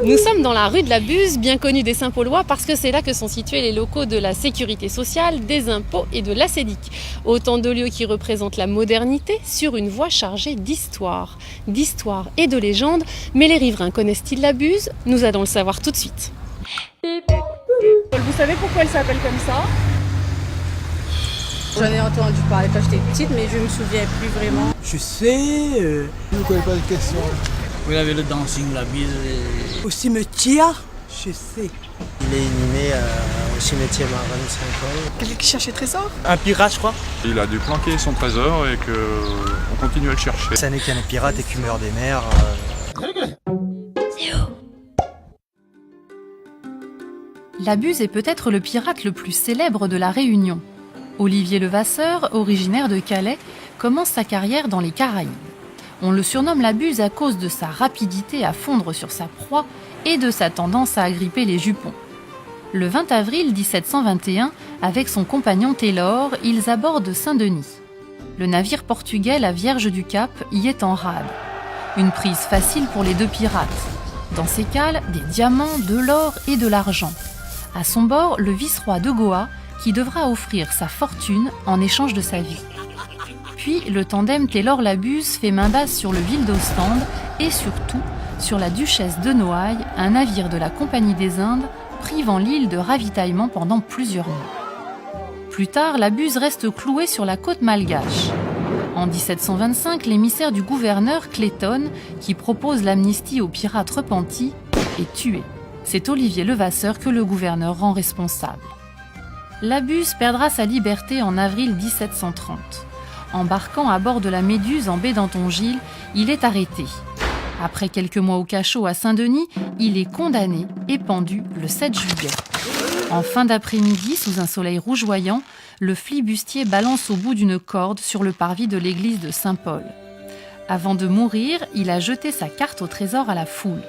Nous sommes dans la rue de la Buse, bien connue des Saint-Paulois parce que c'est là que sont situés les locaux de la Sécurité sociale, des impôts et de l'ACEDIC. Autant de lieux qui représentent la modernité sur une voie chargée d'histoire et de légendes. Mais les riverains connaissent-ils la Buse? Nous allons le savoir tout de suite. Vous savez pourquoi elle s'appelle comme ça? J'en ai entendu parler quand j'étais petite, mais je me souviens plus vraiment. Je sais, Je ne connais pas de question. vous avez le dancing, la bise. Au cimetière, je sais. Il est inhumé au cimetière marin de Saint-Paul. Quelqu'un qui cherche les trésors? Un pirate, je crois. Il a dû planquer son trésor et qu'on continue à le chercher. Ça n'est qu'un pirate écumeur des mers. La Buse est peut-être le pirate le plus célèbre de la Réunion. Olivier Levasseur, originaire de Calais, commence sa carrière dans les Caraïbes. On le surnomme la Buse à cause de sa rapidité à fondre sur sa proie et de sa tendance à agripper les jupons. Le 20 avril 1721, avec son compagnon Taylor, ils abordent Saint-Denis. Le navire portugais, la Vierge du Cap, y est en rade. Une prise facile pour les deux pirates. Dans ses cales, des diamants, de l'or et de l'argent. À son bord, le vice-roi de Goa, qui devra offrir sa fortune en échange de sa vie. Puis, le tandem Taylor-Labuse fait main basse sur le Ville d'Ostende et surtout sur la Duchesse de Noailles, un navire de la Compagnie des Indes, privant l'île de ravitaillement pendant plusieurs mois. Plus tard, la Buse reste clouée sur la côte malgache. En 1725, l'émissaire du gouverneur Clayton, qui propose l'amnistie aux pirates repentis, est tué. C'est Olivier Levasseur que le gouverneur rend responsable. La Buse perdra sa liberté en avril 1730. Embarquant à bord de la Méduse en baie d'Antongil, il est arrêté. Après quelques mois au cachot à Saint-Denis, il est condamné et pendu le 7 juillet. En fin d'après-midi, sous un soleil rougeoyant, le flibustier balance au bout d'une corde sur le parvis de l'église de Saint-Paul. Avant de mourir, il a jeté sa carte au trésor à la foule.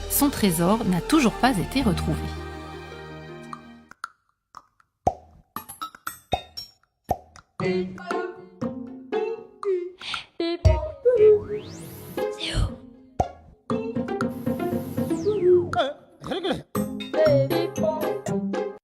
Son trésor n'a toujours pas été retrouvé.